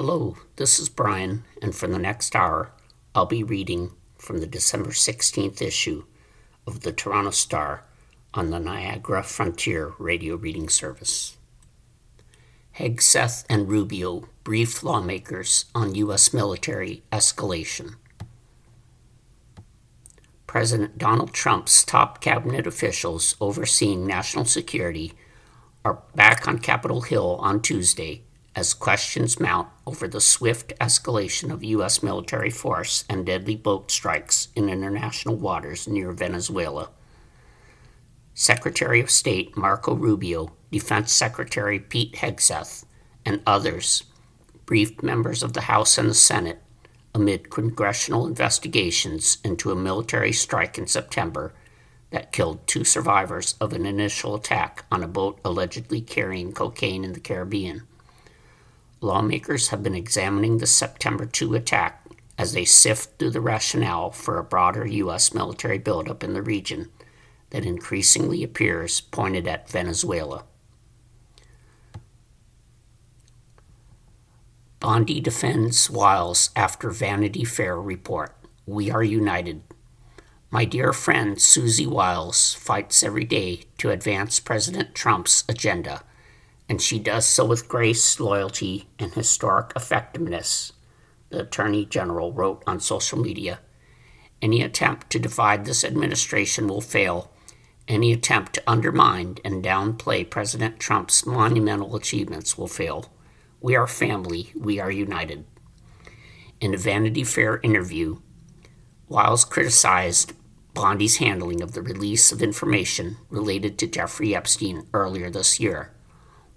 Hello, this is Brian, and for the next hour, I'll be reading from the December 16th issue of the Toronto Star on the Niagara Frontier radio reading service. Hegseth and Rubio brief lawmakers on U.S. military escalation. President Donald Trump's top cabinet officials overseeing national security are back on Capitol Hill on Tuesday as questions mount over the swift escalation of U.S. military force and deadly boat strikes in international waters near Venezuela. Secretary of State Marco Rubio, Defense Secretary Pete Hegseth, and others briefed members of the House and the Senate amid congressional investigations into a military strike in September that killed 2 survivors of an initial attack on a boat allegedly carrying cocaine in the Caribbean. Lawmakers have been examining the September 2 attack as they sift through the rationale for a broader U.S. military buildup in the region that increasingly appears pointed at Venezuela. Bondi defends Wiles after Vanity Fair report. We are united. My dear friend Susie Wiles fights every day to advance President Trump's agenda, and she does so with grace, loyalty, and historic effectiveness, the Attorney General wrote on social media. Any attempt to divide this administration will fail. Any attempt to undermine and downplay President Trump's monumental achievements will fail. We are family. We are united. In a Vanity Fair interview, Wiles criticized Bondi's handling of the release of information related to Jeffrey Epstein earlier this year.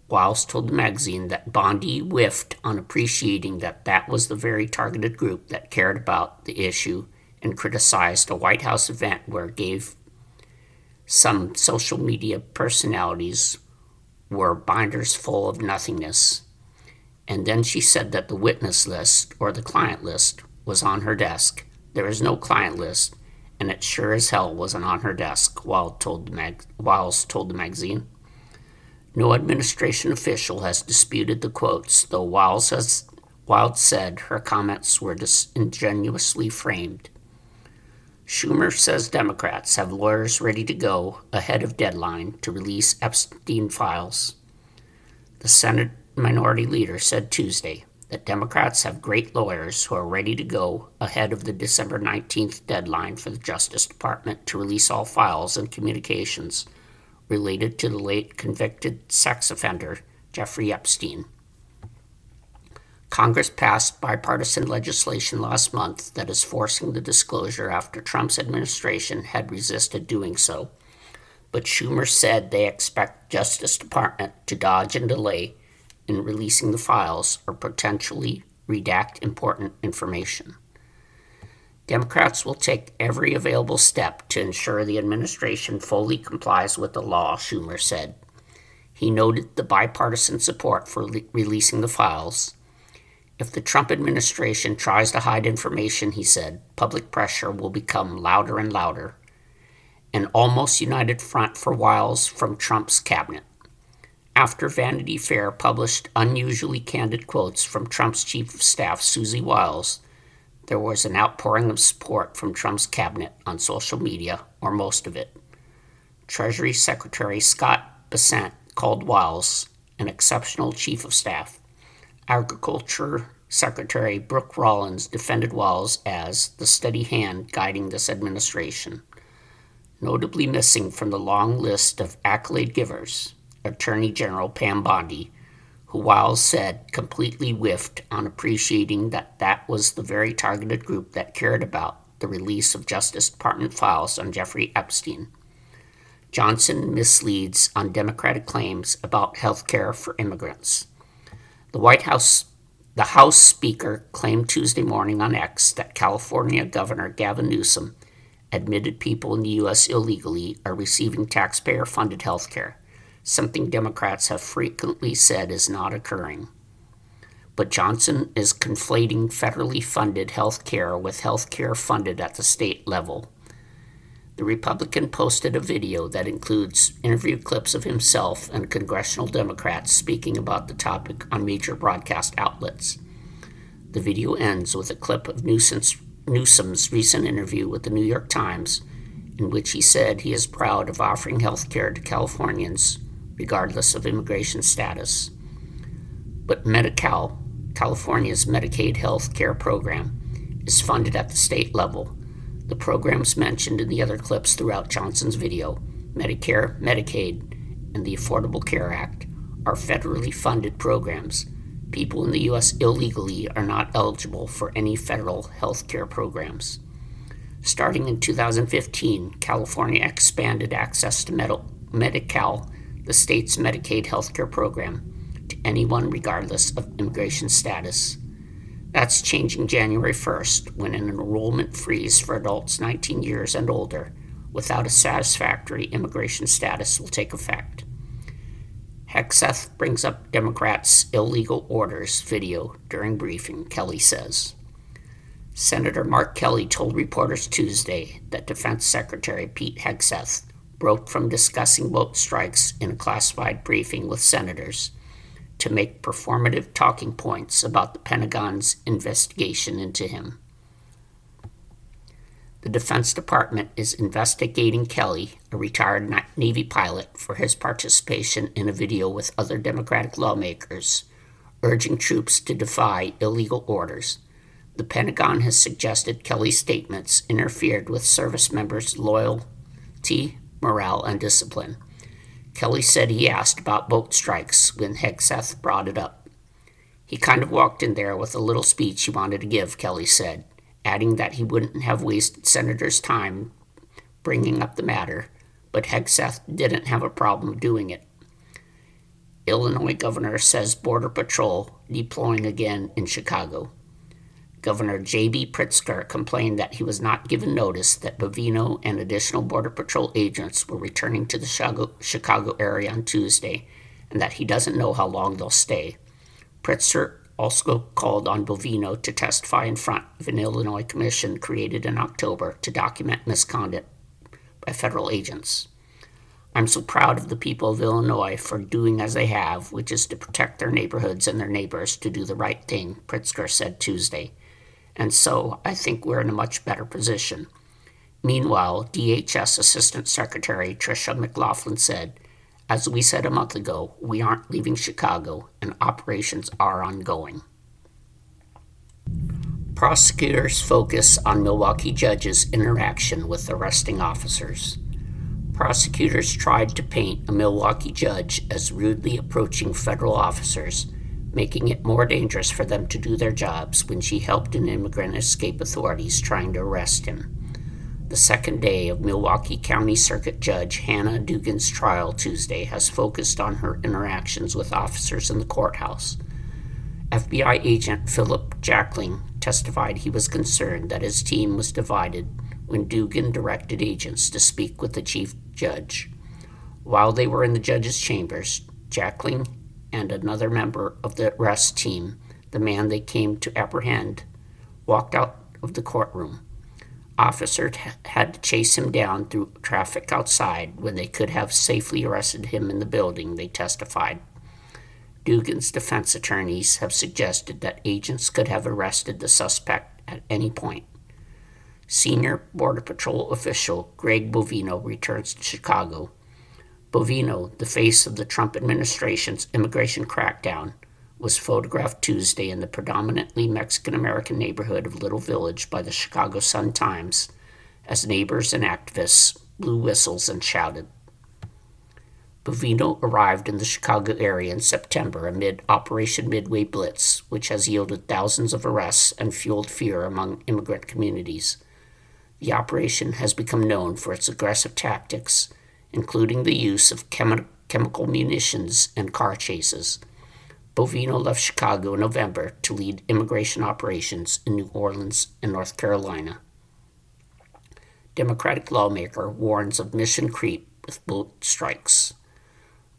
Wiles told the magazine that Bondi whiffed on appreciating that was the very targeted group that cared about the issue and criticized a White House event where gave some social media personalities were binders full of nothingness. And then she said that the witness list or the client list was on her desk. There is no client list, and it sure as hell wasn't on her desk, Wiles told the magazine. No administration official has disputed the quotes, though Wiles said her comments were disingenuously framed. Schumer says Democrats have lawyers ready to go ahead of deadline to release Epstein files. The Senate Minority Leader said Tuesday that Democrats have great lawyers who are ready to go ahead of the December 19th deadline for the Justice Department to release all files and communications related to the late convicted sex offender Jeffrey Epstein. Congress passed bipartisan legislation last month that is forcing the disclosure after Trump's administration had resisted doing so. But Schumer said they expect Justice Department to dodge and delay in releasing the files or potentially redact important information. Democrats will take every available step to ensure the administration fully complies with the law, Schumer said. He noted the bipartisan support for releasing the files. If the Trump administration tries to hide information, he said, public pressure will become louder and louder. An almost united front for Wiles from Trump's cabinet. After Vanity Fair published unusually candid quotes from Trump's chief of staff, Susie Wiles, there was an outpouring of support from Trump's cabinet on social media, or most of it. Treasury Secretary Scott Bessent called Wiles an exceptional chief of staff. Agriculture Secretary Brooke Rollins defended Wiles as the steady hand guiding this administration. Notably missing from the long list of accolade givers, Attorney General Pam Bondi, who Wiles said completely whiffed on appreciating that was the very targeted group that cared about the release of Justice Department files on Jeffrey Epstein. Johnson misleads on Democratic claims about health care for immigrants. The House Speaker claimed Tuesday morning on X that California Governor Gavin Newsom admitted people in the U.S. illegally are receiving taxpayer-funded health care, something Democrats have frequently said is not occurring. But Johnson is conflating federally funded health care with health care funded at the state level. The Republican posted a video that includes interview clips of himself and congressional Democrats speaking about the topic on major broadcast outlets. The video ends with a clip of Newsom's recent interview with the New York Times, in which he said he is proud of offering health care to Californians regardless of immigration status. But Medi-Cal, California's Medicaid health care program, is funded at the state level. The programs mentioned in the other clips throughout Johnson's video, Medicare, Medicaid, and the Affordable Care Act, are federally funded programs. People in the U.S. illegally are not eligible for any federal health care programs. Starting in 2015, California expanded access to Medi-Cal, the state's Medicaid healthcare program, to anyone regardless of immigration status. That's changing January 1st, when an enrollment freeze for adults 19 years and older without a satisfactory immigration status will take effect. Hegseth brings up Democrats' illegal orders video during briefing, Kelly says. Senator Mark Kelly told reporters Tuesday that Defense Secretary Pete Hegseth broke from discussing boat strikes in a classified briefing with senators to make performative talking points about the Pentagon's investigation into him. The Defense Department is investigating Kelly, a retired Navy pilot, for his participation in a video with other Democratic lawmakers urging troops to defy illegal orders. The Pentagon has suggested Kelly's statements interfered with service members' loyalty, morale, and discipline. Kelly said he asked about boat strikes when Hegseth brought it up. He kind of walked in there with a little speech he wanted to give, Kelly said, adding that he wouldn't have wasted senators' time bringing up the matter, but Hegseth didn't have a problem doing it. Illinois governor says Border Patrol deploying again in Chicago. Governor J.B. Pritzker complained that he was not given notice that Bovino and additional Border Patrol agents were returning to the Chicago area on Tuesday, and that he doesn't know how long they'll stay. Pritzker also called on Bovino to testify in front of an Illinois commission created in October to document misconduct by federal agents. I'm so proud of the people of Illinois for doing as they have, which is to protect their neighborhoods and their neighbors to do the right thing, Pritzker said Tuesday. And so I think we're in a much better position. Meanwhile, DHS Assistant Secretary Tricia McLaughlin said, as we said a month ago, we aren't leaving Chicago and operations are ongoing. Prosecutors focus on Milwaukee judge's interaction with arresting officers. Prosecutors tried to paint a Milwaukee judge as rudely approaching federal officers, making it more dangerous for them to do their jobs when she helped an immigrant escape authorities trying to arrest him. The second day of Milwaukee County Circuit Judge Hannah Dugan's trial Tuesday has focused on her interactions with officers in the courthouse. FBI agent Philip Jackling testified he was concerned that his team was divided when Dugan directed agents to speak with the chief judge. While they were in the judge's chambers, Jackling and another member of the arrest team, the man they came to apprehend, walked out of the courtroom. Officers had to chase him down through traffic outside when they could have safely arrested him in the building, they testified. Dugan's defense attorneys have suggested that agents could have arrested the suspect at any point. Senior Border Patrol official Greg Bovino returns to Chicago. Bovino, the face of the Trump administration's immigration crackdown, was photographed Tuesday in the predominantly Mexican-American neighborhood of Little Village by the Chicago Sun-Times as neighbors and activists blew whistles and shouted. Bovino arrived in the Chicago area in September amid Operation Midway Blitz, which has yielded thousands of arrests and fueled fear among immigrant communities. The operation has become known for its aggressive tactics, including the use of chemical munitions and car chases. Bovino left Chicago in November to lead immigration operations in New Orleans and North Carolina. Democratic lawmaker warns of mission creep with boat strikes.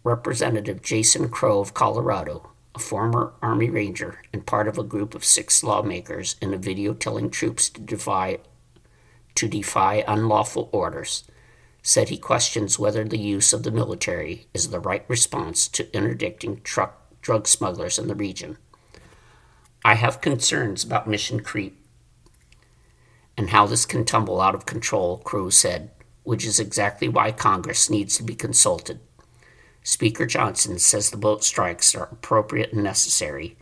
Representative Jason Crow of Colorado, a former Army Ranger and part of a group of 6 lawmakers in a video telling troops to defy unlawful orders, said he questions whether the use of the military is the right response to interdicting drug smugglers in the region. I have concerns about mission creep and how this can tumble out of control, Cruz said, which is exactly why Congress needs to be consulted. Speaker Johnson says the boat strikes are appropriate and necessary.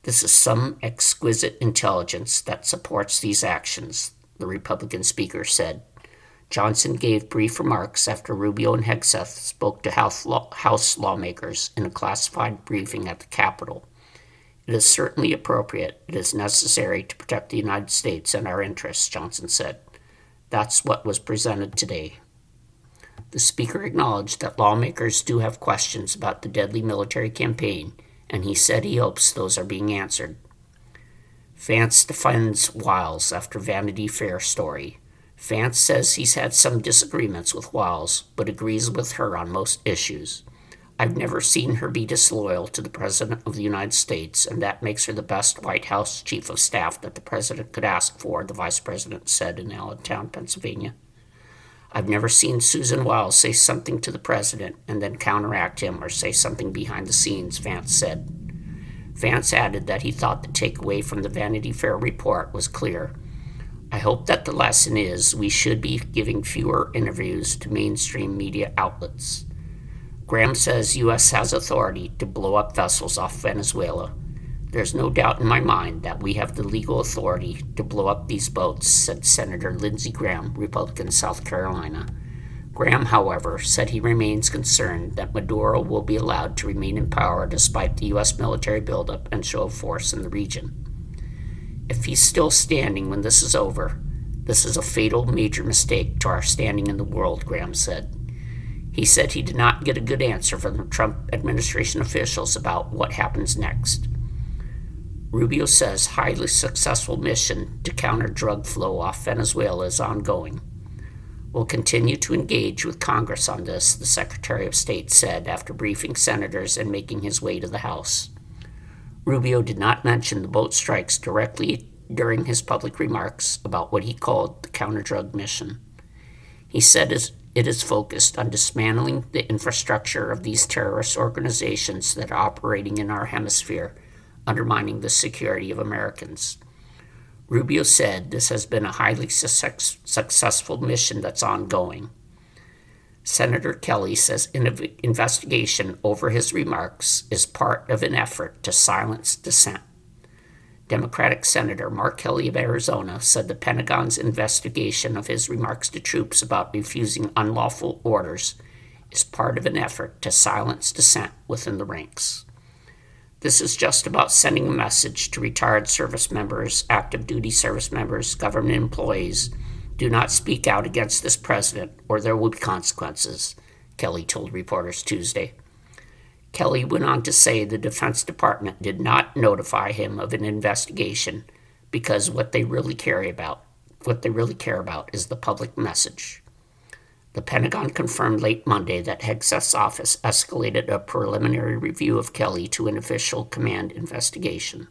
This is some exquisite intelligence that supports these actions, the Republican speaker said. Johnson gave brief remarks after Rubio and Hegseth spoke to House lawmakers in a classified briefing at the Capitol. It is certainly appropriate. It is necessary to protect the United States and our interests, Johnson said. That's what was presented today. The speaker acknowledged that lawmakers do have questions about the deadly military campaign, and he said he hopes those are being answered. Vance defends Wiles after Vanity Fair story. Vance says he's had some disagreements with Wiles, but agrees with her on most issues. I've never seen her be disloyal to the President of the United States, and that makes her the best White House Chief of Staff that the President could ask for, the Vice President said in Allentown, Pennsylvania. I've never seen Susan Wiles say something to the President and then counteract him or say something behind the scenes, Vance said. Vance added that he thought the takeaway from the Vanity Fair report was clear. I hope that the lesson is we should be giving fewer interviews to mainstream media outlets. Graham says U.S. has authority to blow up vessels off Venezuela. There's no doubt in my mind that we have the legal authority to blow up these boats, said Senator Lindsey Graham, Republican, South Carolina. Graham, however, said he remains concerned that Maduro will be allowed to remain in power despite the U.S. military buildup and show of force in the region. If he's still standing when this is over, this is a fatal major mistake to our standing in the world, Graham said. He said he did not get a good answer from the Trump administration officials about what happens next. Rubio says highly successful mission to counter drug flow off Venezuela is ongoing. We'll continue to engage with Congress on this, the Secretary of State said after briefing senators and making his way to the House. Rubio did not mention the boat strikes directly during his public remarks about what he called the counter-drug mission. He said it is focused on dismantling the infrastructure of these terrorist organizations that are operating in our hemisphere, undermining the security of Americans. Rubio said this has been a highly successful mission that's ongoing. Senator Kelly says investigation over his remarks is part of an effort to silence dissent. Democratic Senator Mark Kelly of Arizona said the Pentagon's investigation of his remarks to troops about refusing unlawful orders is part of an effort to silence dissent within the ranks. This is just about sending a message to retired service members, active duty service members, government employees. Do not speak out against this president or there will be consequences, Kelly told reporters Tuesday. Kelly went on to say the Defense Department did not notify him of an investigation because what they really care about is the public message. The Pentagon confirmed late Monday that Hegseth's office escalated a preliminary review of Kelly to an official command investigation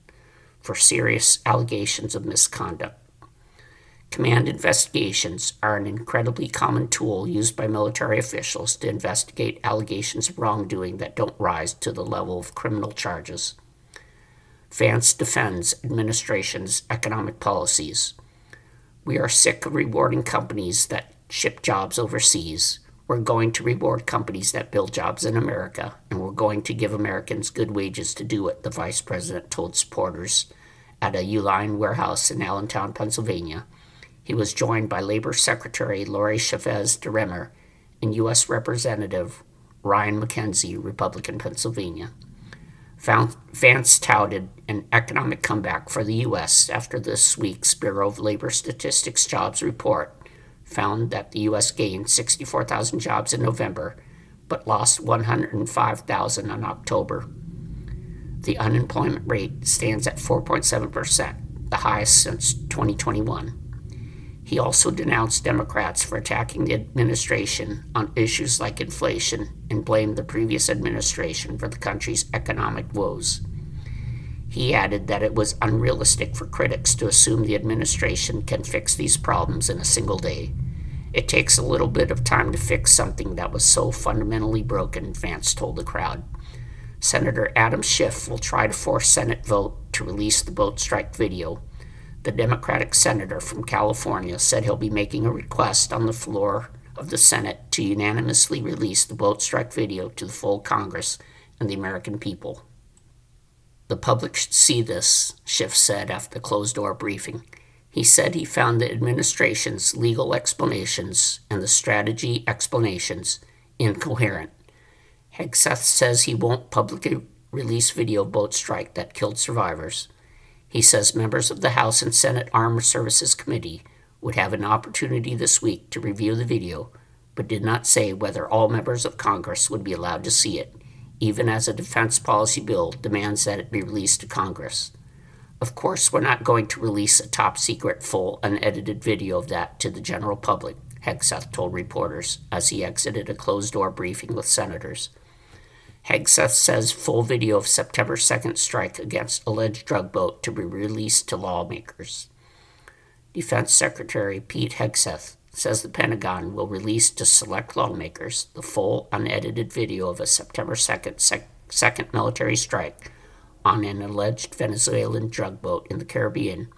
for serious allegations of misconduct. Command investigations are an incredibly common tool used by military officials to investigate allegations of wrongdoing that don't rise to the level of criminal charges. Vance defends administration's economic policies. We are sick of rewarding companies that ship jobs overseas. We're going to reward companies that build jobs in America, and we're going to give Americans good wages to do it, the vice president told supporters at a Uline warehouse in Allentown, Pennsylvania. He was joined by Labor Secretary Lori Chavez DeRemer and U.S. Representative Ryan McKenzie, Republican, Pennsylvania. Vance touted an economic comeback for the U.S. after this week's Bureau of Labor Statistics jobs report found that the U.S. gained 64,000 jobs in November, but lost 105,000 in October. The unemployment rate stands at 4.7%, the highest since 2021. He also denounced Democrats for attacking the administration on issues like inflation and blamed the previous administration for the country's economic woes. He added that it was unrealistic for critics to assume the administration can fix these problems in a single day. It takes a little bit of time to fix something that was so fundamentally broken, Vance told the crowd. Senator Adam Schiff will try to force Senate vote to release the boat strike video, the Democratic senator from California said he'll be making a request on the floor of the Senate to unanimously release the boat strike video to the full Congress and the American people. The public should see this, Schiff said after the closed-door briefing. He said he found the administration's legal explanations and the strategy explanations incoherent. Hegseth says he won't publicly release video of boat strike that killed survivors. He says members of the House and Senate Armed Services Committee would have an opportunity this week to review the video, but did not say whether all members of Congress would be allowed to see it, even as a defense policy bill demands that it be released to Congress. Of course, we're not going to release a top-secret, full, unedited video of that to the general public, Hegseth told reporters as he exited a closed-door briefing with senators. Hegseth says full video of September 2nd strike against alleged drug boat to be released to lawmakers. Defense Secretary Pete Hegseth says the Pentagon will release to select lawmakers the full, unedited video of a September 2nd second military strike on an alleged Venezuelan drug boat in the Caribbean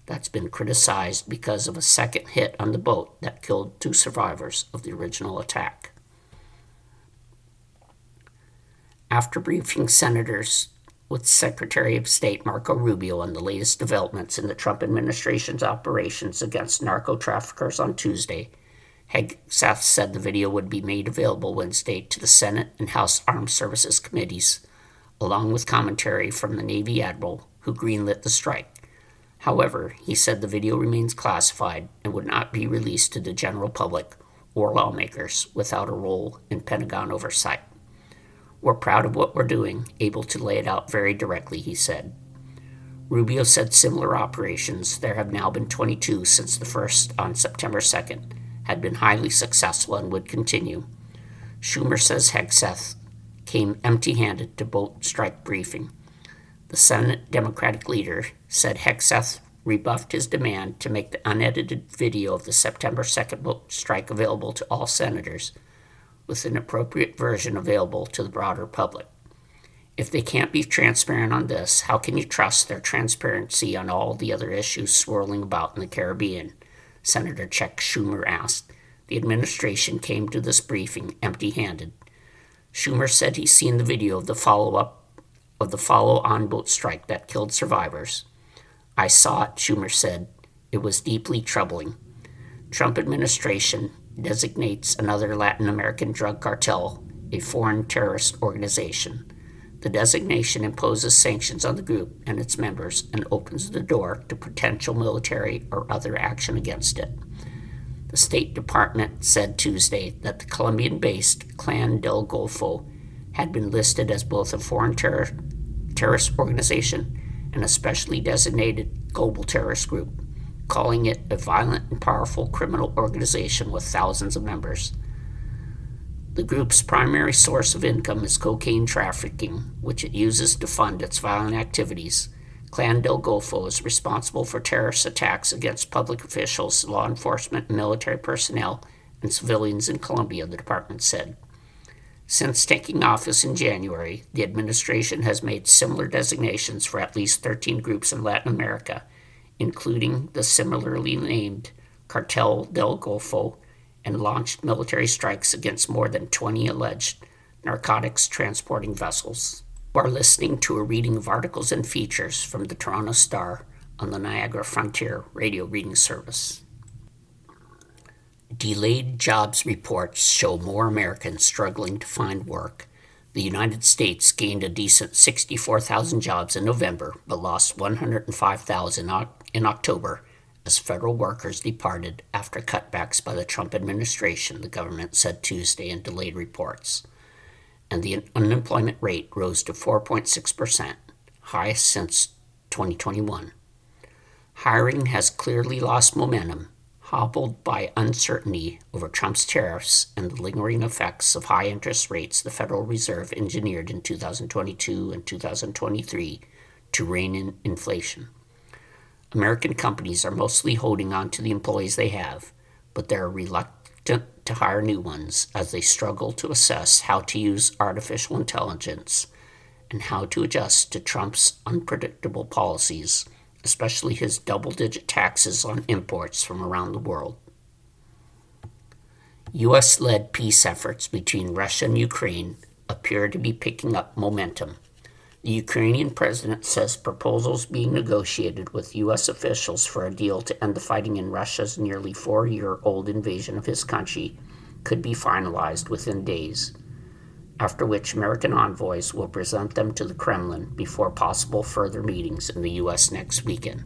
that's been criticized because of a second hit on the boat that killed 2 survivors of the original attack. After briefing senators with Secretary of State Marco Rubio on the latest developments in the Trump administration's operations against narco-traffickers on Tuesday, Hegseth said the video would be made available Wednesday to the Senate and House Armed Services Committees, along with commentary from the Navy Admiral who greenlit the strike. However, he said the video remains classified and would not be released to the general public or lawmakers without a role in Pentagon oversight. We're proud of what we're doing, able to lay it out very directly, he said. Rubio said similar operations, there have now been 22 since the first on September 2nd, had been highly successful and would continue. Schumer says Hegseth came empty-handed to boat strike briefing. The Senate Democratic leader said Hegseth rebuffed his demand to make the unedited video of the September 2nd boat strike available to all senators, with an appropriate version available to the broader public. If they can't be transparent on this, how can you trust their transparency on all the other issues swirling about in the Caribbean? Senator Chuck Schumer asked. The administration came to this briefing empty-handed. Schumer said he's seen the video of the follow-on boat strike that killed survivors. I saw it, Schumer said. It was deeply troubling. Trump administration designates another Latin American drug cartel a foreign terrorist organization. The designation imposes sanctions on the group and its members and opens the door to potential military or other action against it. The State Department said Tuesday that the Colombian-based Clan del Golfo had been listed as both a foreign terrorist organization and a specially designated global terrorist group, calling it a violent and powerful criminal organization with thousands of members. The group's primary source of income is cocaine trafficking, which it uses to fund its violent activities. Clan del Golfo is responsible for terrorist attacks against public officials, law enforcement, military personnel, and civilians in Colombia, the department said. Since taking office in January, the administration has made similar designations for at least 13 groups in Latin America, including the similarly named Cartel del Golfo, and launched military strikes against more than 20 alleged narcotics transporting vessels. We're listening to a reading of articles and features from the Toronto Star on the Niagara Frontier radio reading service. Delayed jobs reports show more Americans struggling to find work. The United States gained a decent 64,000 jobs in November, but lost 105,000 in October as federal workers departed after cutbacks by the Trump administration, the government said Tuesday in delayed reports. And the unemployment rate rose to 4.6%, highest since 2021. Hiring has clearly lost momentum, hobbled by uncertainty over Trump's tariffs and the lingering effects of high interest rates the Federal Reserve engineered in 2022 and 2023 to rein in inflation. American companies are mostly holding on to the employees they have, but they're reluctant to hire new ones as they struggle to assess how to use artificial intelligence and how to adjust to Trump's unpredictable policies, especially his double-digit taxes on imports from around the world. U.S.-led peace efforts between Russia and Ukraine appear to be picking up momentum. The Ukrainian president says proposals being negotiated with U.S. officials for a deal to end the fighting in Russia's nearly 4-year-old invasion of his country could be finalized within days, after which American envoys will present them to the Kremlin before possible further meetings in the U.S. next weekend.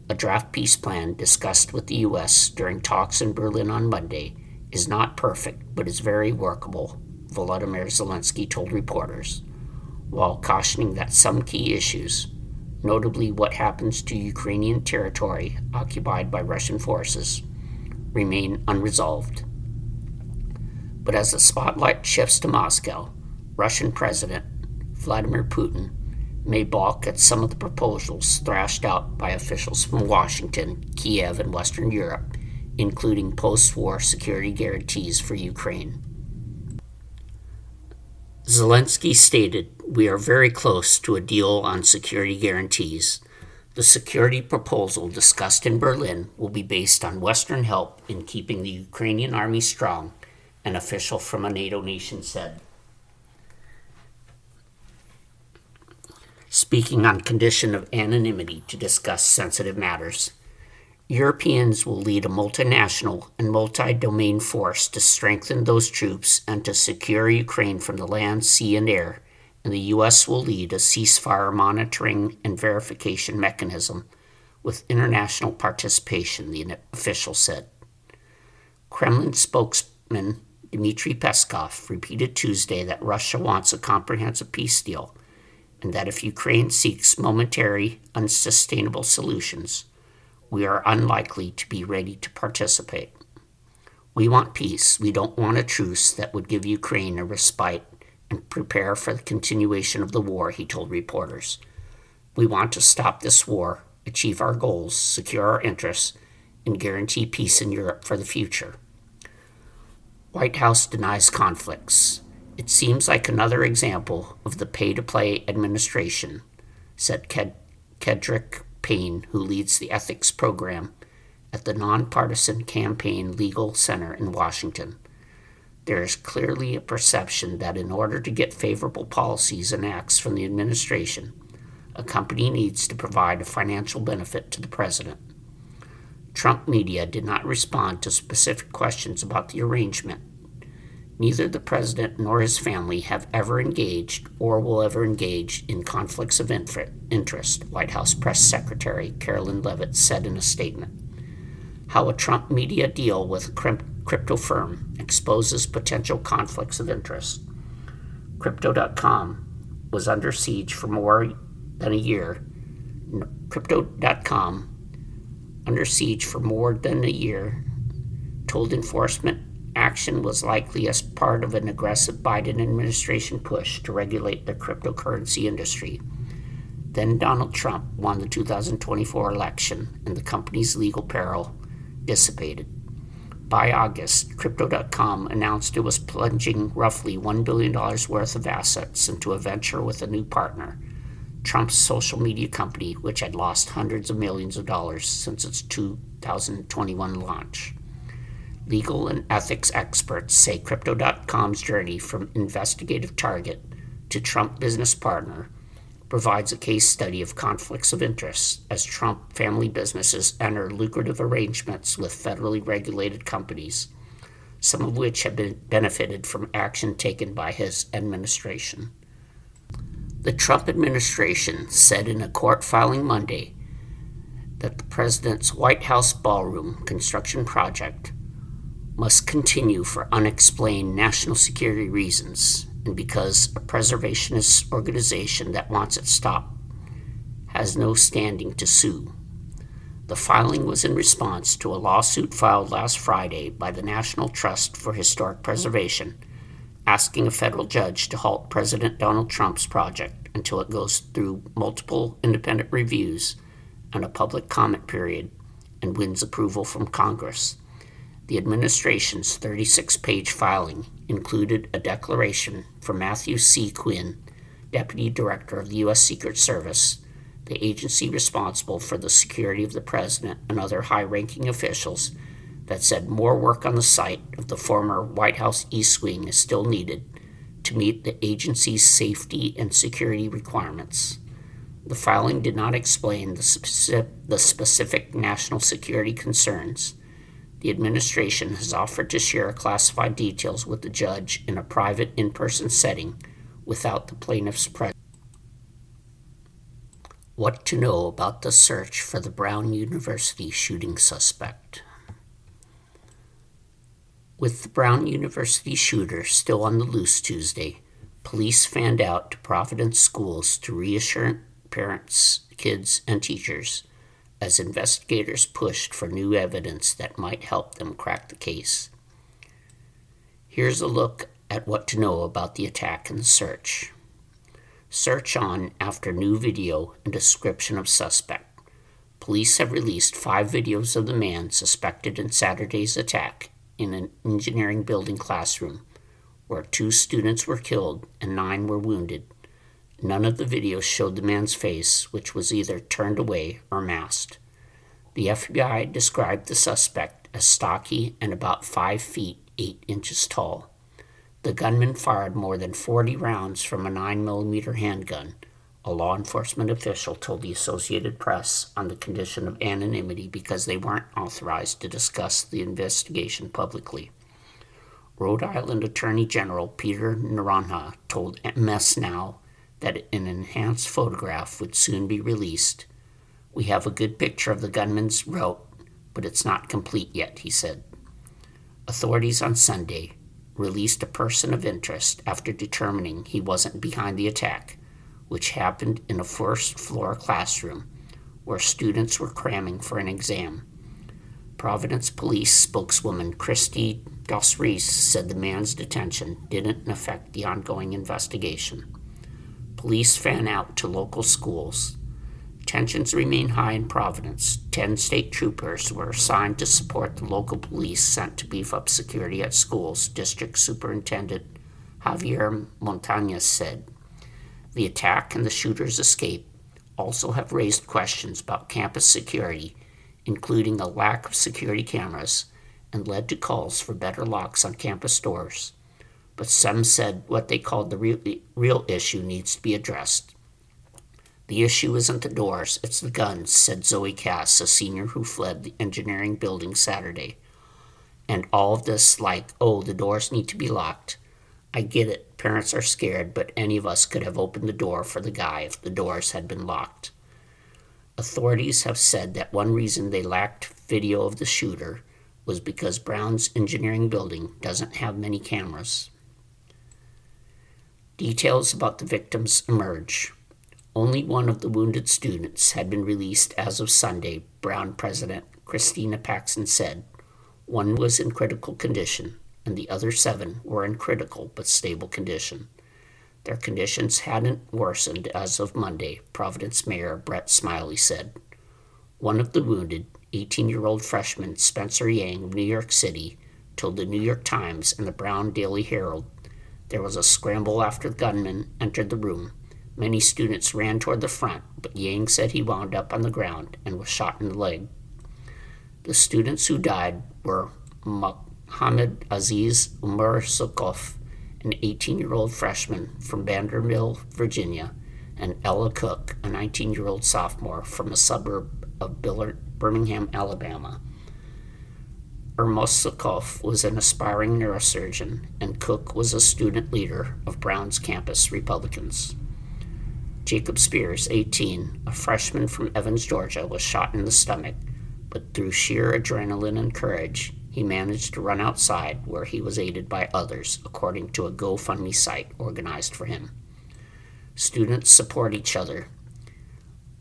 A draft peace plan discussed with the U.S. during talks in Berlin on Monday is not perfect, but is very workable, Volodymyr Zelensky told reporters, while cautioning that some key issues, notably what happens to Ukrainian territory occupied by Russian forces, remain unresolved. But as the spotlight shifts to Moscow, Russian President Vladimir Putin may balk at some of the proposals thrashed out by officials from Washington, Kiev, and Western Europe, including post-war security guarantees for Ukraine. Zelensky stated, "We are very close to a deal on security guarantees. The security proposal discussed in Berlin will be based on Western help in keeping the Ukrainian army strong," an official from a NATO nation said. Speaking on condition of anonymity to discuss sensitive matters, Europeans will lead a multinational and multi-domain force to strengthen those troops and to secure Ukraine from the land, sea, and air, and the U.S. will lead a ceasefire monitoring and verification mechanism with international participation, the official said. Kremlin spokesman Dmitry Peskov repeated Tuesday that Russia wants a comprehensive peace deal, and that if Ukraine seeks momentary, unsustainable solutions, we are unlikely to be ready to participate. We want peace. We don't want a truce that would give Ukraine a respite and prepare for the continuation of the war, he told reporters. We want to stop this war, achieve our goals, secure our interests, and guarantee peace in Europe for the future. White House denies conflicts. It seems like another example of the pay-to-play administration, said Kedrick Payne, who leads the ethics program at the Nonpartisan Campaign Legal Center in Washington. There is clearly a perception that in order to get favorable policies and acts from the administration, a company needs to provide a financial benefit to the president. Trump media did not respond to specific questions about the arrangement. Neither the president nor his family have ever engaged or will ever engage in conflicts of interest, White House Press Secretary Carolyn Leavitt said in a statement. How a Trump media deal with a crypto firm exposes potential conflicts of interest. Crypto.com was under siege for more than a year. Crypto.com, under siege for more than a year, told enforcement action was likely as part of an aggressive Biden administration push to regulate the cryptocurrency industry. Then Donald Trump won the 2024 election, and the company's legal peril dissipated. By August, Crypto.com announced it was plunging roughly $1 billion worth of assets into a venture with a new partner, Trump's social media company, which had lost hundreds of millions of dollars since its 2021 launch. Legal and ethics experts say Crypto.com's journey from investigative target to Trump business partner provides a case study of conflicts of interest as Trump family businesses enter lucrative arrangements with federally regulated companies, some of which have benefited from action taken by his administration. The Trump administration said in a court filing Monday that the president's White House ballroom construction project must continue for unexplained national security reasons and because a preservationist organization that wants it stopped has no standing to sue. The filing was in response to a lawsuit filed last Friday by the National Trust for Historic Preservation, asking a federal judge to halt President Donald Trump's project until it goes through multiple independent reviews and a public comment period and wins approval from Congress. The administration's 36-page filing included a declaration from Matthew C. Quinn, deputy director of the U.S. Secret Service, the agency responsible for the security of the president and other high-ranking officials, that said more work on the site of the former White House East Wing is still needed to meet the agency's safety and security requirements. The filing did not explain the specific national security concerns. The administration has offered to share classified details with the judge in a private in-person setting without the plaintiff's presence. What to know about the search for the Brown University shooting suspect. With the Brown University shooter still on the loose Tuesday, police fanned out to Providence schools to reassure parents, kids, and teachers as investigators pushed for new evidence that might help them crack the case. Here's a look at what to know about the attack and the search. Search on after new video and description of suspect. Police have released 5 videos of the man suspected in Saturday's attack in an engineering building classroom, where 2 students were killed and 9 were wounded. None of the videos showed the man's face, which was either turned away or masked. The FBI described the suspect as stocky and about 5 feet 8 inches tall. The gunman fired more than 40 rounds from a 9mm handgun, a law enforcement official told the Associated Press on the condition of anonymity because they weren't authorized to discuss the investigation publicly. Rhode Island Attorney General Peter Naranjo told MS Now that an enhanced photograph would soon be released. We have a good picture of the gunman's route, but it's not complete yet, he said. Authorities on Sunday released a person of interest after determining he wasn't behind the attack, which happened in a first-floor classroom where students were cramming for an exam. Providence Police spokeswoman Christy Dos Reis said the man's detention didn't affect the ongoing investigation. Police fan out to local schools. Tensions remain high in Providence. 10 state troopers were assigned to support the local police sent to beef up security at schools, District Superintendent Javier Montañez said. The attack and the shooter's escape also have raised questions about campus security, including a lack of security cameras, and led to calls for better locks on campus doors. But some said what they called the real issue needs to be addressed. The issue isn't the doors, it's the guns, said Zoe Cass, a senior who fled the engineering building Saturday. And all of this like, oh, the doors need to be locked. I get it, parents are scared, but any of us could have opened the door for the guy if the doors had been locked. Authorities have said that one reason they lacked video of the shooter was because Brown's engineering building doesn't have many cameras. Details about the victims emerge. Only one of the wounded students had been released as of Sunday, Brown President Christina Paxson said. One was in critical condition, and the other 7 were in critical but stable condition. Their conditions hadn't worsened as of Monday, Providence Mayor Brett Smiley said. One of the wounded, 18-year-old freshman Spencer Yang of New York City, told the New York Times and the Brown Daily Herald there was a scramble after the gunman entered the room. Many students ran toward the front, but Yang said he wound up on the ground and was shot in the leg. The students who died were Mohammed Aziz Umar Sokov, an 18-year-old freshman from Vanderbilt, Virginia, and Ella Cook, a 19-year-old sophomore from a suburb of Birmingham, Alabama. Sokov was an aspiring neurosurgeon, and Cook was a student leader of Brown's campus Republicans. Jacob Spears, 18, a freshman from Evans, Georgia, was shot in the stomach, but through sheer adrenaline and courage, he managed to run outside where he was aided by others, according to a GoFundMe site organized for him. Students support each other.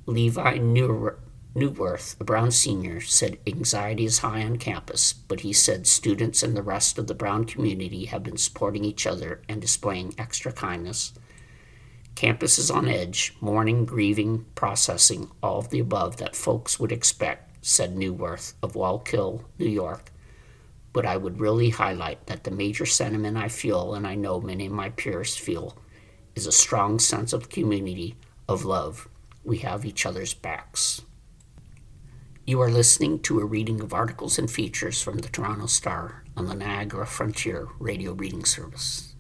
Levi Newworth, a Brown senior, said anxiety is high on campus, but he said students and the rest of the Brown community have been supporting each other and displaying extra kindness. Campus is on edge, mourning, grieving, processing, all of the above that folks would expect, said Newworth of Wallkill, New York. But I would really highlight that the major sentiment I feel, and I know many of my peers feel, is a strong sense of community, of love. We have each other's backs. You are listening to a reading of articles and features from the Toronto Star on the Niagara Frontier radio reading service.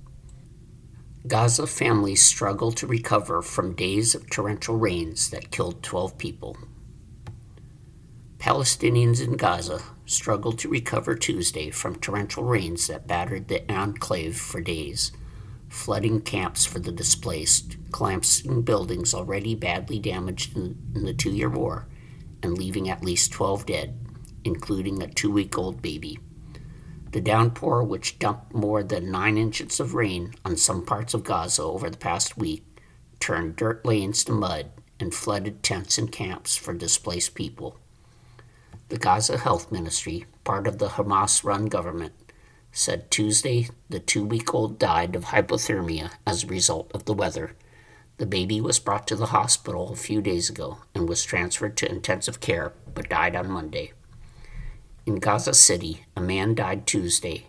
Gaza families struggle to recover from days of torrential rains that killed 12 people. Palestinians in Gaza struggled to recover Tuesday from torrential rains that battered the enclave for days, flooding camps for the displaced, collapsing buildings already badly damaged in the 2-year war, and leaving at least 12 dead, including a 2-week-old baby. The downpour, which dumped more than 9 inches of rain on some parts of Gaza over the past week, turned dirt lanes to mud and flooded tents and camps for displaced people. The Gaza Health Ministry, part of the Hamas-run government, said Tuesday the 2-week-old died of hypothermia as a result of the weather. The baby was brought to the hospital a few days ago and was transferred to intensive care, but died on Monday. In Gaza City, a man died Tuesday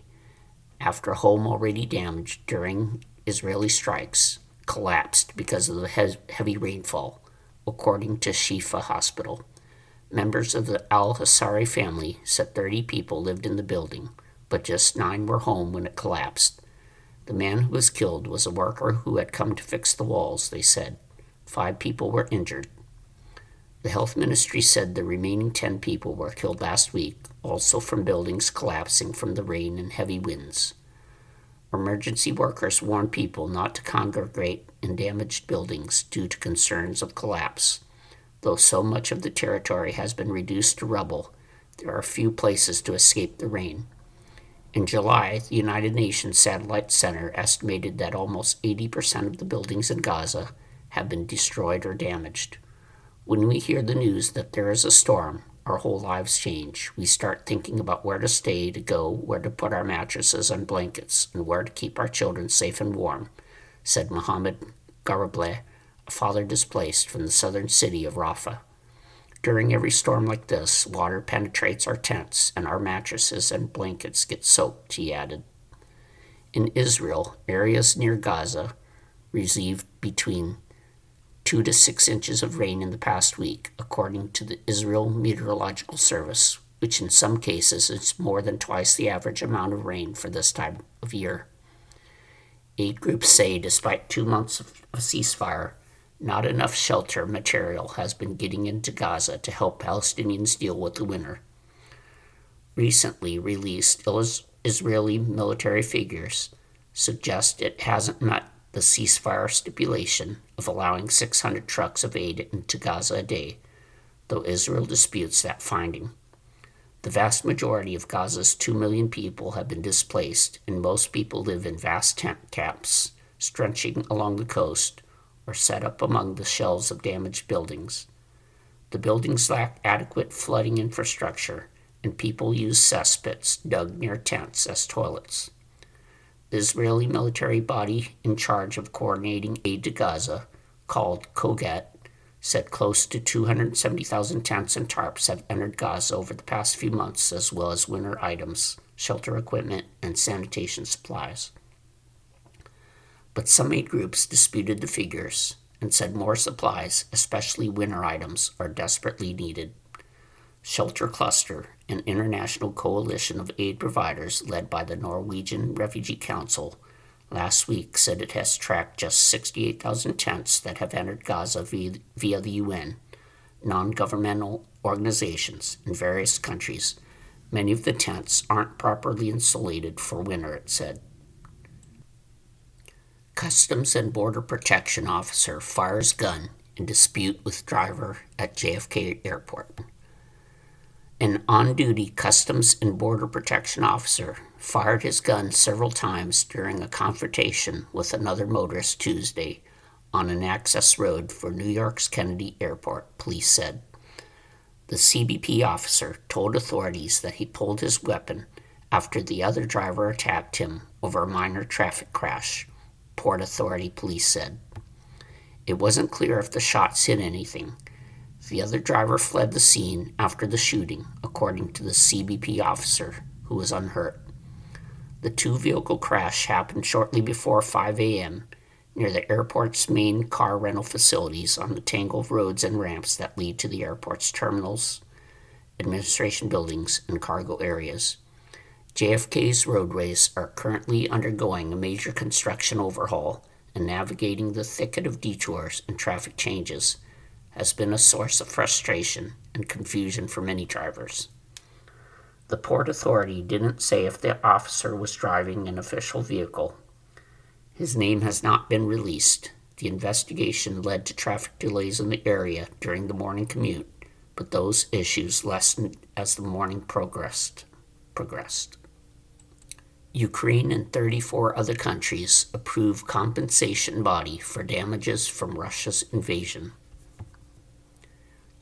after a home already damaged during Israeli strikes collapsed because of the heavy rainfall, according to Shifa Hospital. Members of the al-Hassari family said 30 people lived in the building, but just 9 were home when it collapsed. The man who was killed was a worker who had come to fix the walls, they said. 5 people were injured. The health ministry said the remaining 10 people were killed last week, also from buildings collapsing from the rain and heavy winds. Emergency workers warned people not to congregate in damaged buildings due to concerns of collapse. Though so much of the territory has been reduced to rubble, there are few places to escape the rain. In July, the United Nations Satellite Center estimated that almost 80% of the buildings in Gaza have been destroyed or damaged. When we hear the news that there is a storm, our whole lives change. We start thinking about where to stay, to go, where to put our mattresses and blankets, and where to keep our children safe and warm, said Mohammed Garableh, a father displaced from the southern city of Rafah. During every storm like this, water penetrates our tents and our mattresses and blankets get soaked, he added. In Israel, areas near Gaza received between 2 to 6 inches of rain in the past week, according to the Israel Meteorological Service, which in some cases is more than twice the average amount of rain for this time of year. Aid groups say despite 2 months of a ceasefire, not enough shelter material has been getting into Gaza to help Palestinians deal with the winter. Recently released Israeli military figures suggest it hasn't met the ceasefire stipulation of allowing 600 trucks of aid into Gaza a day, though Israel disputes that finding. The vast majority of Gaza's 2 million people have been displaced, and most people live in vast tent camps stretching along the coast or set up among the shells of damaged buildings. The buildings lack adequate flooding infrastructure, and people use cesspits dug near tents as toilets. The Israeli military body in charge of coordinating aid to Gaza, called Kogat, said close to 270,000 tents and tarps have entered Gaza over the past few months, as well as winter items, shelter equipment, and sanitation supplies. But some aid groups disputed the figures and said more supplies, especially winter items, are desperately needed. Shelter Cluster, an international coalition of aid providers led by the Norwegian Refugee Council, last week said it has tracked just 68,000 tents that have entered Gaza via the UN, non-governmental organizations in various countries. Many of the tents aren't properly insulated for winter, it said. Customs and Border Protection officer fires gun in dispute with driver at JFK Airport. An on-duty Customs and Border Protection officer fired his gun several times during a confrontation with another motorist Tuesday on an access road for New York's Kennedy Airport, police said. The CBP officer told authorities that he pulled his weapon after the other driver attacked him over a minor traffic crash, Port Authority police said. It wasn't clear if the shots hit anything. The other driver fled the scene after the shooting, according to the CBP officer, who was unhurt. The two-vehicle crash happened shortly before 5 a.m., near the airport's main car rental facilities on the tangle of roads and ramps that lead to the airport's terminals, administration buildings, and cargo areas. JFK's roadways are currently undergoing a major construction overhaul, and navigating the thicket of detours and traffic changes has been a source of frustration and confusion for many drivers. The Port Authority didn't say if the officer was driving an official vehicle. His name has not been released. The investigation led to traffic delays in the area during the morning commute, but those issues lessened as the morning progressed. Ukraine and 34 other countries approve compensation body for damages from Russia's invasion.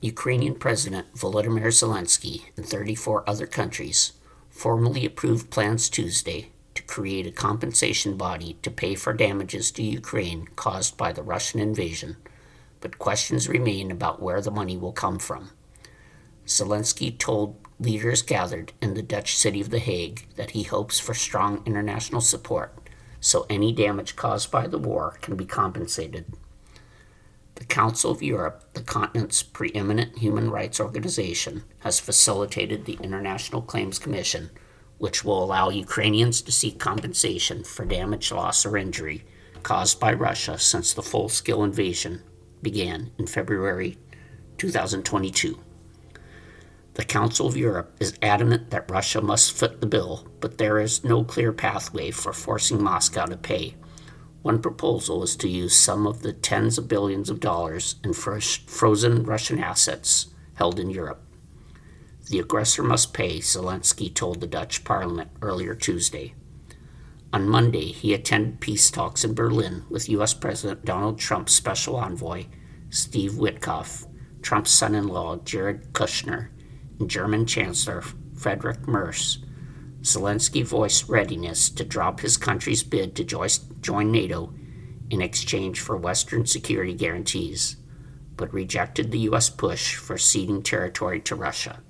Ukrainian President Volodymyr Zelensky and 34 other countries formally approved plans Tuesday to create a compensation body to pay for damages to Ukraine caused by the Russian invasion, but questions remain about where the money will come from. Zelensky told leaders gathered in the Dutch city of The Hague that he hopes for strong international support so any damage caused by the war can be compensated. The Council of Europe, the continent's preeminent human rights organization, has facilitated the International Claims Commission, which will allow Ukrainians to seek compensation for damage, loss, or injury caused by Russia since the full-scale invasion began in February 2022. The Council of Europe is adamant that Russia must foot the bill, but there is no clear pathway for forcing Moscow to pay. One proposal is to use some of the tens of billions of dollars in frozen Russian assets held in Europe. The aggressor must pay, Zelensky told the Dutch parliament earlier Tuesday. On Monday, he attended peace talks in Berlin with U.S. President Donald Trump's special envoy, Steve Witkoff, Trump's son-in-law, Jared Kushner, and German Chancellor Friedrich Merz. Zelensky voiced readiness to drop his country's bid to join NATO in exchange for Western security guarantees, but rejected the U.S. push for ceding territory to Russia.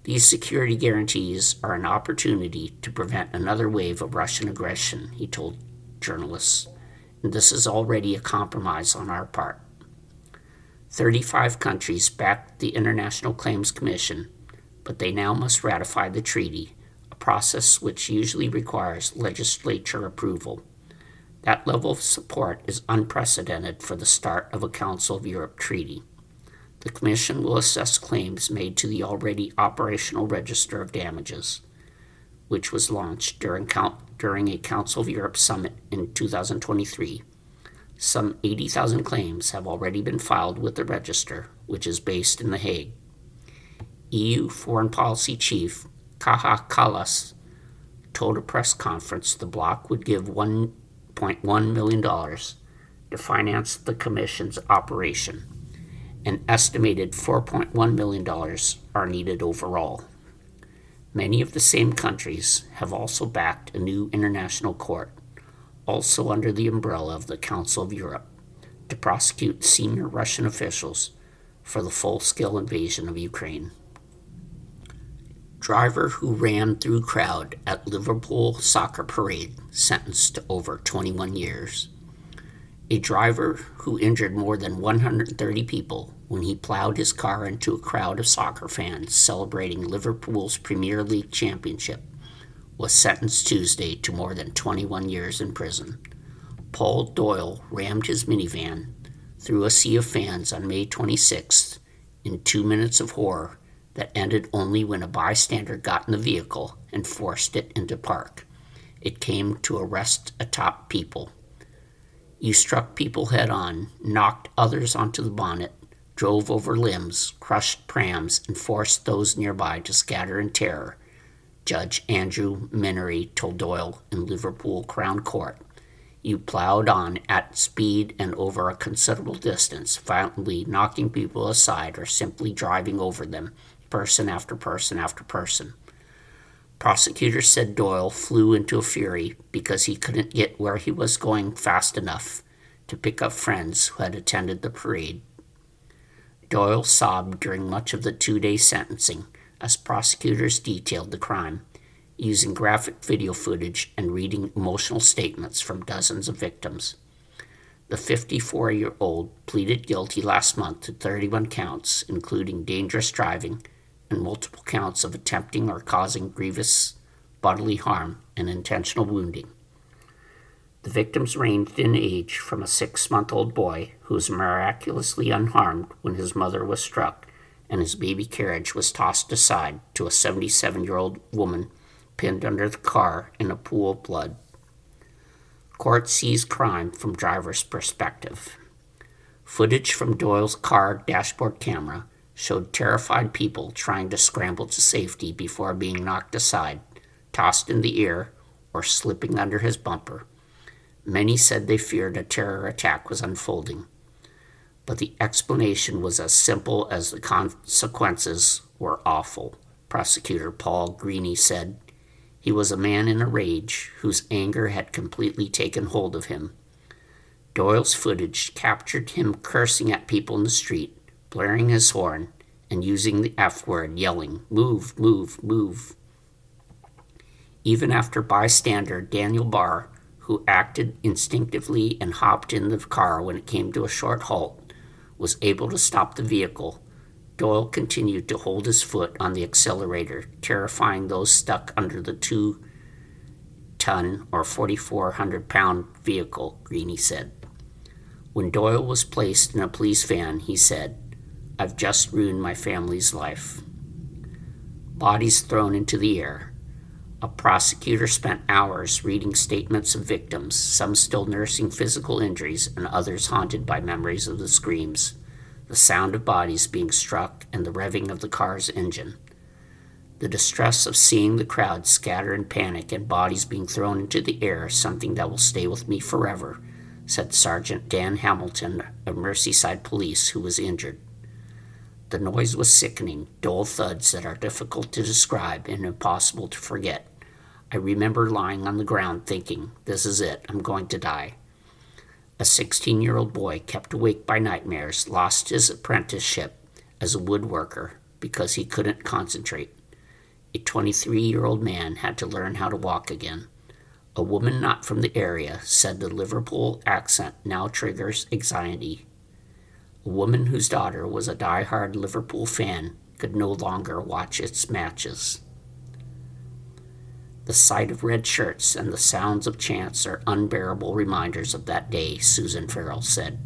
These security guarantees are an opportunity to prevent another wave of Russian aggression, he told journalists, and this is already a compromise on our part. 35 countries backed the International Claims Commission, but they now must ratify the treaty, a process which usually requires legislature approval. That level of support is unprecedented for the start of a Council of Europe treaty. The Commission will assess claims made to the already operational Register of Damages, which was launched during a Council of Europe summit in 2023. Some 80,000 claims have already been filed with the register, which is based in The Hague. EU Foreign Policy Chief Kaja Kallas told a press conference the bloc would give $1.1 million to finance the Commission's operation. An estimated $4.1 million are needed overall. Many of the same countries have also backed a new international court, also under the umbrella of the Council of Europe, to prosecute senior Russian officials for the full-scale invasion of Ukraine. Driver who ran through crowd at Liverpool soccer parade sentenced to over 21 years. A driver who injured more than 130 people when he plowed his car into a crowd of soccer fans celebrating Liverpool's Premier League championship was sentenced Tuesday to more than 21 years in prison. Paul Doyle rammed his minivan through a sea of fans on May 26th in 2 minutes of horror that ended only when a bystander got in the vehicle and forced it into park. It came to a rest atop people. You struck people head-on, knocked others onto the bonnet, drove over limbs, crushed prams, and forced those nearby to scatter in terror, Judge Andrew Menery told Doyle in Liverpool Crown Court. You plowed on at speed and over a considerable distance, violently knocking people aside or simply driving over them, person after person after person. Prosecutors said Doyle flew into a fury because he couldn't get where he was going fast enough to pick up friends who had attended the parade. Doyle sobbed during much of the 2-day sentencing as prosecutors detailed the crime, using graphic video footage and reading emotional statements from dozens of victims. The 54-year-old pleaded guilty last month to 31 counts, including dangerous driving and multiple counts of attempting or causing grievous bodily harm and intentional wounding. The victims ranged in age from a 6-month-old boy who was miraculously unharmed when his mother was struck and his baby carriage was tossed aside to a 77-year-old woman pinned under the car in a pool of blood. Court seized crime from driver's perspective. Footage from Doyle's car dashboard camera showed terrified people trying to scramble to safety before being knocked aside, tossed in the air, or slipping under his bumper. Many said they feared a terror attack was unfolding, but the explanation was as simple as the consequences were awful. Prosecutor Paul Greene said, "He was a man in a rage whose anger had completely taken hold of him." Doyle's footage captured him cursing at people in the street, blaring his horn, and using the F word, yelling, "Move, move, move." Even after bystander Daniel Barr, who acted instinctively and hopped in the car when it came to a short halt, was able to stop the vehicle, Doyle continued to hold his foot on the accelerator, terrifying those stuck under the 2-ton or 4,400-pound vehicle, Greene said. When Doyle was placed in a police van, he said, "I've just ruined my family's life." Bodies thrown into the air. A prosecutor spent hours reading statements of victims, some still nursing physical injuries and others haunted by memories of the screams, the sound of bodies being struck, and the revving of the car's engine. The distress of seeing the crowd scatter in panic and bodies being thrown into the air is something that will stay with me forever, said Sergeant Dan Hamilton of Merseyside Police, who was injured. The noise was sickening, dull thuds that are difficult to describe and impossible to forget. I remember lying on the ground thinking, "This is it, I'm going to die." A 16-year-old boy kept awake by nightmares lost his apprenticeship as a woodworker because he couldn't concentrate. A 23-year-old man had to learn how to walk again. A woman not from the area said the Liverpool accent now triggers anxiety. A woman whose daughter was a die-hard Liverpool fan could no longer watch its matches. The sight of red shirts and the sounds of chants are unbearable reminders of that day, Susan Farrell said.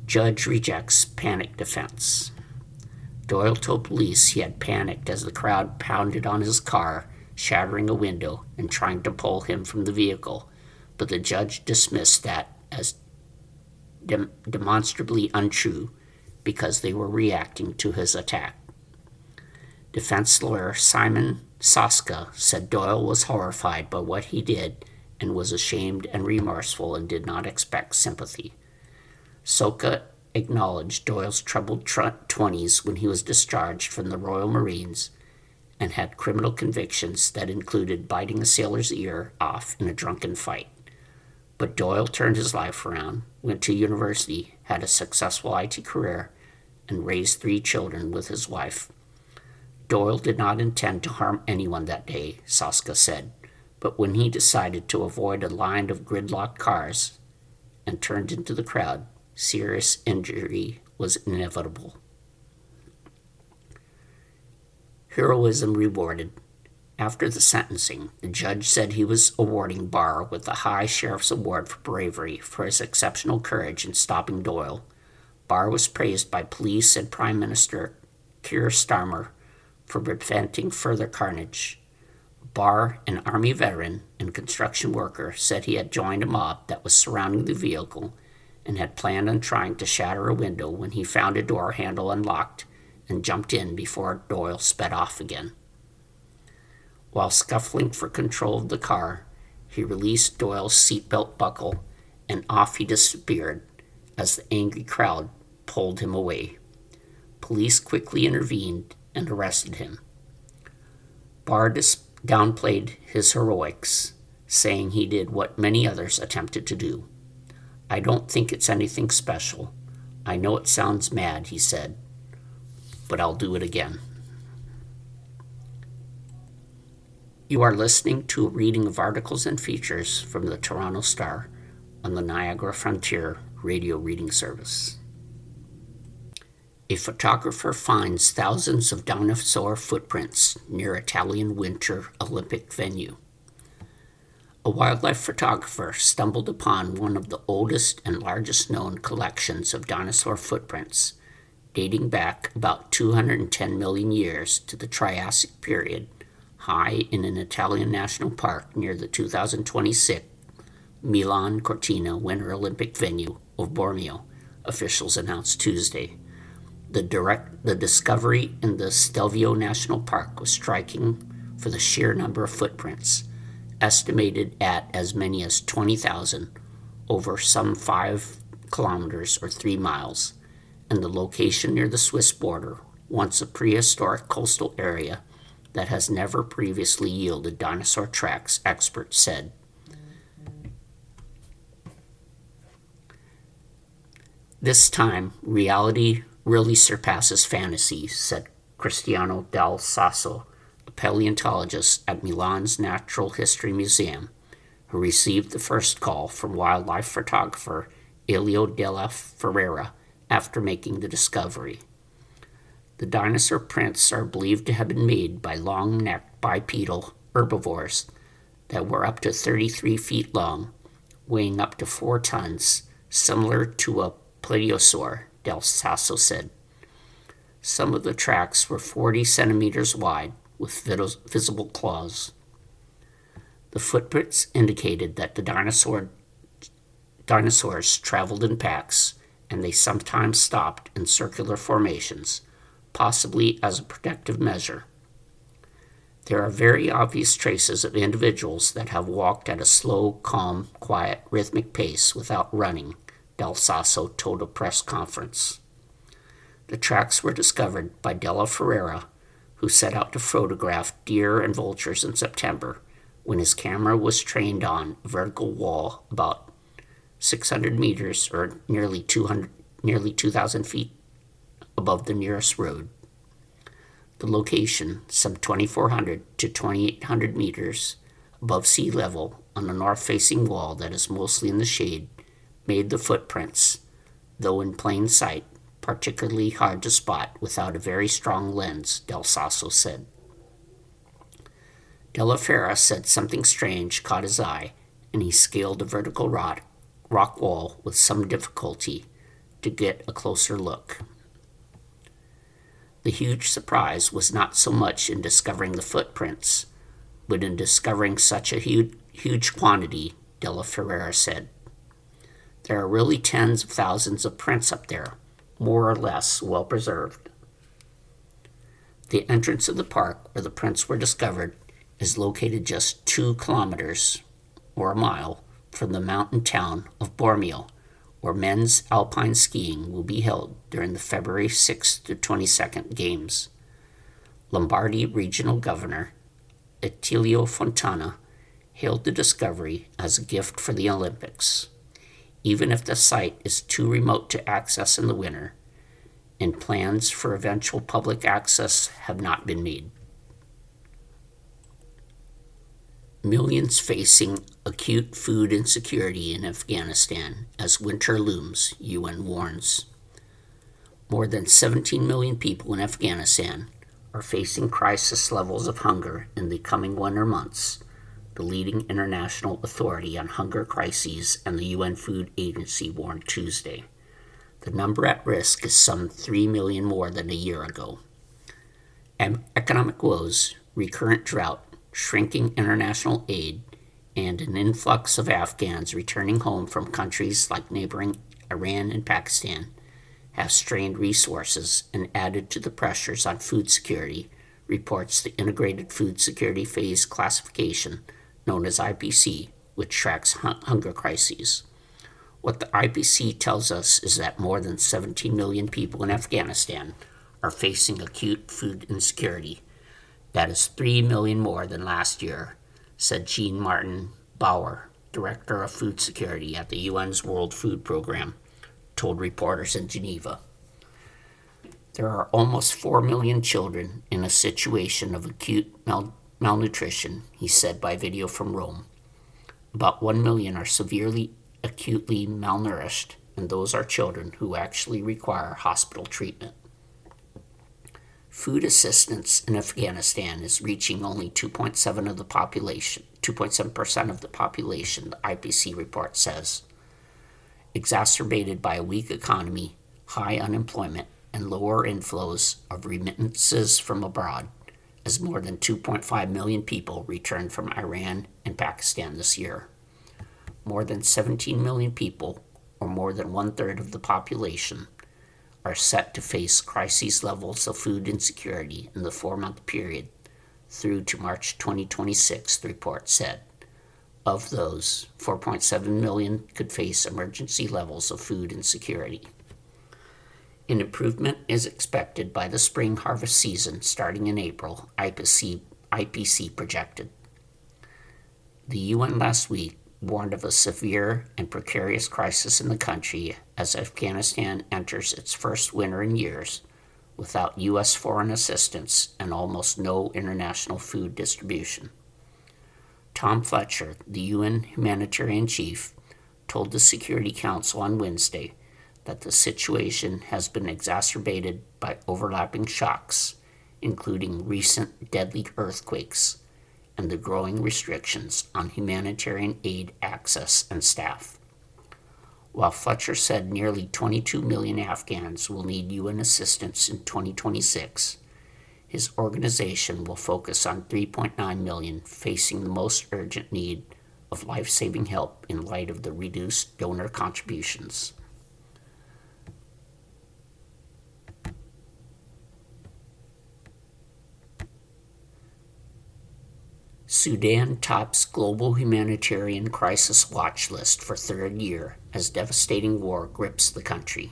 Judge rejects panic defense. Doyle told police he had panicked as the crowd pounded on his car, shattering a window and trying to pull him from the vehicle, but the judge dismissed that as demonstrably untrue because they were reacting to his attack. Defense lawyer Simon Soska said Doyle was horrified by what he did and was ashamed and remorseful and did not expect sympathy. Soka acknowledged Doyle's troubled 20s when he was discharged from the Royal Marines and had criminal convictions that included biting a sailor's ear off in a drunken fight. But Doyle turned his life around, went to university, had a successful IT career, and raised 3 children with his wife. Doyle did not intend to harm anyone that day, Soska said, but when he decided to avoid a line of gridlocked cars and turned into the crowd, serious injury was inevitable. Heroism rewarded. After the sentencing, the judge said he was awarding Barr with the High Sheriff's Award for bravery for his exceptional courage in stopping Doyle. Barr was praised by police and Prime Minister Keir Starmer for preventing further carnage. Barr, an Army veteran and construction worker, said he had joined a mob that was surrounding the vehicle and had planned on trying to shatter a window when he found a door handle unlocked and jumped in before Doyle sped off again. While scuffling for control of the car, he released Doyle's seatbelt buckle and off he disappeared as the angry crowd pulled him away. Police quickly intervened and arrested him. Barr downplayed his heroics, saying he did what many others attempted to do. "I don't think it's anything special. I know it sounds mad," he said, "but I'll do it again." You are listening to a reading of articles and features from the Toronto Star. on the Niagara Frontier radio reading service. A photographer finds thousands of dinosaur footprints near Italian Winter Olympic venue. A wildlife photographer stumbled upon one of the oldest and largest known collections of dinosaur footprints, dating back about 210 million years to the Triassic period, high in an Italian national park near the 2026 Milan Cortina Winter Olympic venue of Bormio, officials announced Tuesday. The discovery in the Stelvio National Park was striking for the sheer number of footprints, estimated at as many as 20,000 over some 5 kilometers or 3 miles, and the location near the Swiss border, once a prehistoric coastal area that has never previously yielded dinosaur tracks, experts said. This time, reality really surpasses fantasy, said Cristiano Del Sasso, a paleontologist at Milan's Natural History Museum, who received the first call from wildlife photographer Elio della Ferrera after making the discovery. The dinosaur prints are believed to have been made by long-necked bipedal herbivores that were up to 33 feet long, weighing up to 4 tons, similar to a plesiosaur, Del Sasso said. Some of the tracks were 40 centimeters wide with visible claws. The footprints indicated that the dinosaurs traveled in packs, and they sometimes stopped in circular formations, possibly as a protective measure. There are very obvious traces of individuals that have walked at a slow, calm, quiet, rhythmic pace without running, Del Sasso told a press conference. The tracks were discovered by Della Ferrera, who set out to photograph deer and vultures in September when his camera was trained on a vertical wall about 600 meters or nearly 2,000 feet above the nearest road. The location, some 2,400 to 2,800 meters above sea level on a north-facing wall that is mostly in the shade, made the footprints, though in plain sight, particularly hard to spot without a very strong lens, Del Sasso said. Della Ferrera said something strange caught his eye, and he scaled a vertical rock wall with some difficulty to get a closer look. The huge surprise was not so much in discovering the footprints, but in discovering such a huge quantity, Della Ferrera said. There are really tens of thousands of prints up there, more or less well preserved. The entrance of the park where the prints were discovered is located just 2 kilometers, or a mile, from the mountain town of Bormio, where men's alpine skiing will be held during the February 6th to 22nd Games. Lombardy Regional Governor Attilio Fontana hailed the discovery as a gift for the Olympics, even if the site is too remote to access in the winter, and plans for eventual public access have not been made. Millions facing acute food insecurity in Afghanistan as winter looms, UN warns. More than 17 million people in Afghanistan are facing crisis levels of hunger in the coming winter months, the leading international authority on hunger crises and the UN Food Agency warned Tuesday. The number at risk is some 3 million more than a year ago. Economic woes, recurrent drought, shrinking international aid, and an influx of Afghans returning home from countries like neighboring Iran and Pakistan have strained resources and added to the pressures on food security, reports the Integrated Food Security Phase Classification, known as IPC, which tracks hunger crises. What the IPC tells us is that more than 17 million people in Afghanistan are facing acute food insecurity. That is 3 million more than last year, said Jean-Martin Bauer, Director of Food Security at the UN's World Food Program, told reporters in Geneva. There are almost 4 million children in a situation of acute malnutrition, he said by video from Rome. About 1 million are severely acutely malnourished, and those are children who actually require hospital treatment. Food assistance in Afghanistan is reaching only 2.7% of the population, the IPC report says. Exacerbated by a weak economy, high unemployment, and lower inflows of remittances from abroad, as more than 2.5 million people returned from Iran and Pakistan this year. More than 17 million people, or more than one-third of the population, are set to face crisis levels of food insecurity in the 4-month period through to March 2026, the report said. Of those, 4.7 million could face emergency levels of food insecurity. An improvement is expected by the spring harvest season starting in April, IPC projected. The UN last week warned of a severe and precarious crisis in the country as Afghanistan enters its first winter in years without U.S. foreign assistance and almost no international food distribution. Tom Fletcher, the UN humanitarian chief, told the Security Council on Wednesday that the situation has been exacerbated by overlapping shocks, including recent deadly earthquakes and the growing restrictions on humanitarian aid access and staff. While Fletcher said nearly 22 million Afghans will need UN assistance in 2026, his organization will focus on 3.9 million facing the most urgent need of life-saving help in light of the reduced donor contributions. Sudan tops global humanitarian crisis watch list for third year as devastating war grips the country.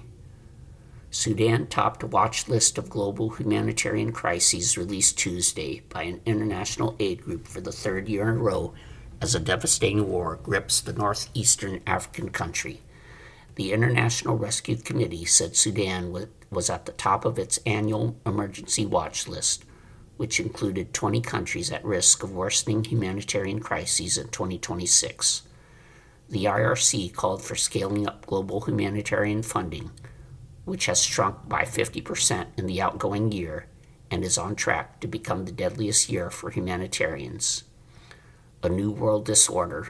Sudan topped a watch list of global humanitarian crises released Tuesday by an international aid group for the third year in a row as a devastating war grips the northeastern African country. The International Rescue Committee said Sudan was at the top of its annual emergency watch list, which included 20 countries at risk of worsening humanitarian crises in 2026. The IRC called for scaling up global humanitarian funding, which has shrunk by 50% in the outgoing year and is on track to become the deadliest year for humanitarians. A new world disorder.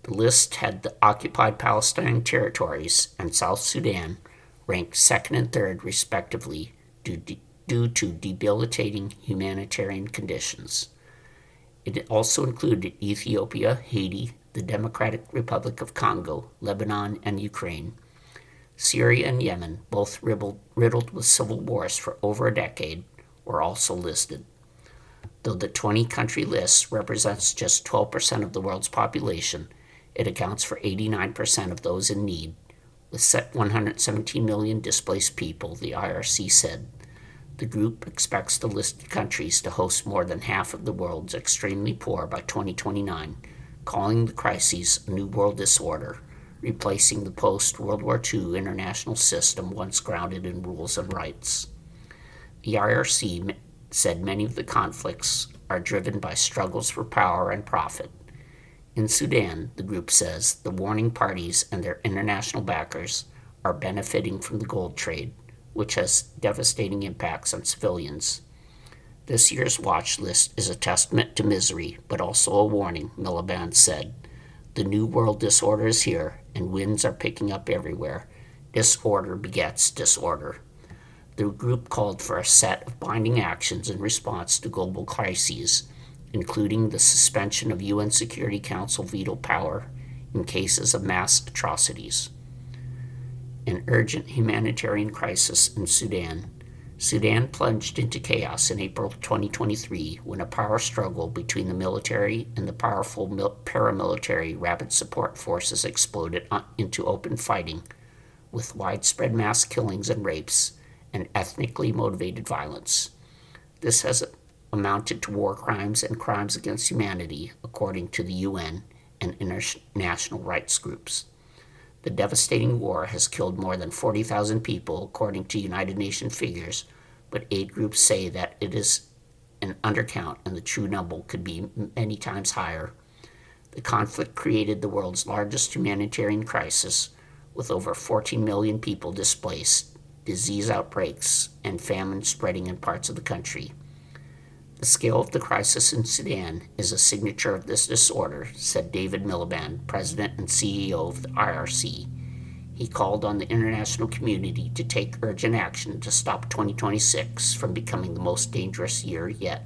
The list had the occupied Palestinian territories and South Sudan ranked second and third respectively due to debilitating humanitarian conditions. It also included Ethiopia, Haiti, the Democratic Republic of Congo, Lebanon, and Ukraine. Syria and Yemen, both riddled with civil wars for over a decade, were also listed. Though the 20-country list represents just 12% of the world's population, it accounts for 89% of those in need, with 117 million displaced people, the IRC said. The group expects the listed countries to host more than half of the world's extremely poor by 2029, calling the crises a new world disorder, replacing the post-World War II international system once grounded in rules and rights. The IRC said many of the conflicts are driven by struggles for power and profit. In Sudan, the group says the warring parties and their international backers are benefiting from the gold trade, which has devastating impacts on civilians. This year's watch list is a testament to misery, but also a warning, Miliband said. The new world disorder is here, and winds are picking up everywhere. Disorder begets disorder. The group called for a set of binding actions in response to global crises, including the suspension of UN Security Council veto power in cases of mass atrocities. An urgent humanitarian crisis in Sudan. Sudan plunged into chaos in April 2023 when a power struggle between the military and the powerful paramilitary Rapid Support Forces exploded into open fighting, with widespread mass killings and rapes and ethnically motivated violence. This has amounted to war crimes and crimes against humanity, according to the UN and international rights groups. The devastating war has killed more than 40,000 people, according to United Nations figures, but aid groups say that it is an undercount and the true number could be many times higher. The conflict created the world's largest humanitarian crisis, with over 14 million people displaced, disease outbreaks, and famine spreading in parts of the country. The scale of the crisis in Sudan is a signature of this disorder, said David Miliband, president and CEO of the IRC. He called on the international community to take urgent action to stop 2026 from becoming the most dangerous year yet.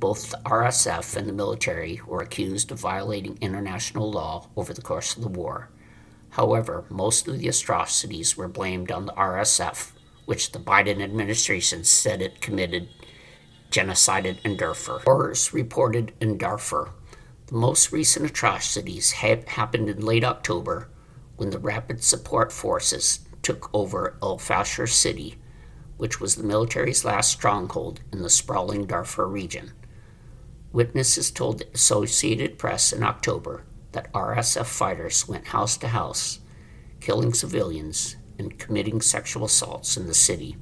Both the RSF and the military were accused of violating international law over the course of the war. However, most of the atrocities were blamed on the RSF, which the Biden administration said it committed genocide in Darfur. Horrors reported in Darfur. The most recent atrocities happened in late October when the Rapid Support Forces took over El Fasher city, which was the military's last stronghold in the sprawling Darfur region. Witnesses told the Associated Press in October that RSF fighters went house to house, killing civilians and committing sexual assaults in the city.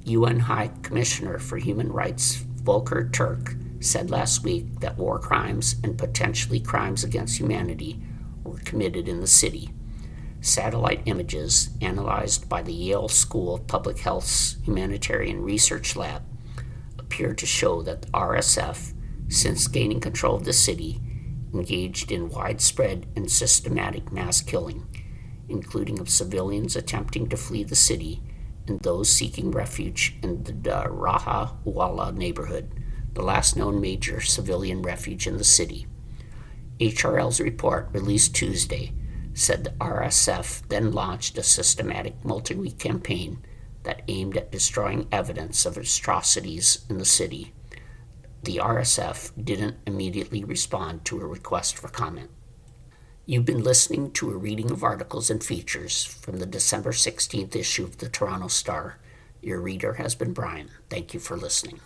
UN High Commissioner for Human Rights Volker Turk said last week that war crimes and potentially crimes against humanity were committed in the city. Satellite images analyzed by the Yale School of Public Health's Humanitarian Research Lab appear to show that the RSF, since gaining control of the city, engaged in widespread and systematic mass killing, including of civilians attempting to flee the city and those seeking refuge in the Raha Wala neighborhood, the last known major civilian refuge in the city. HRL's report, released Tuesday, said the RSF then launched a systematic multi-week campaign that aimed at destroying evidence of atrocities in the city. The RSF didn't immediately respond to a request for comment. You've been listening to a reading of articles and features from the December 16th issue of the Toronto Star. Your reader has been Brian. Thank you for listening.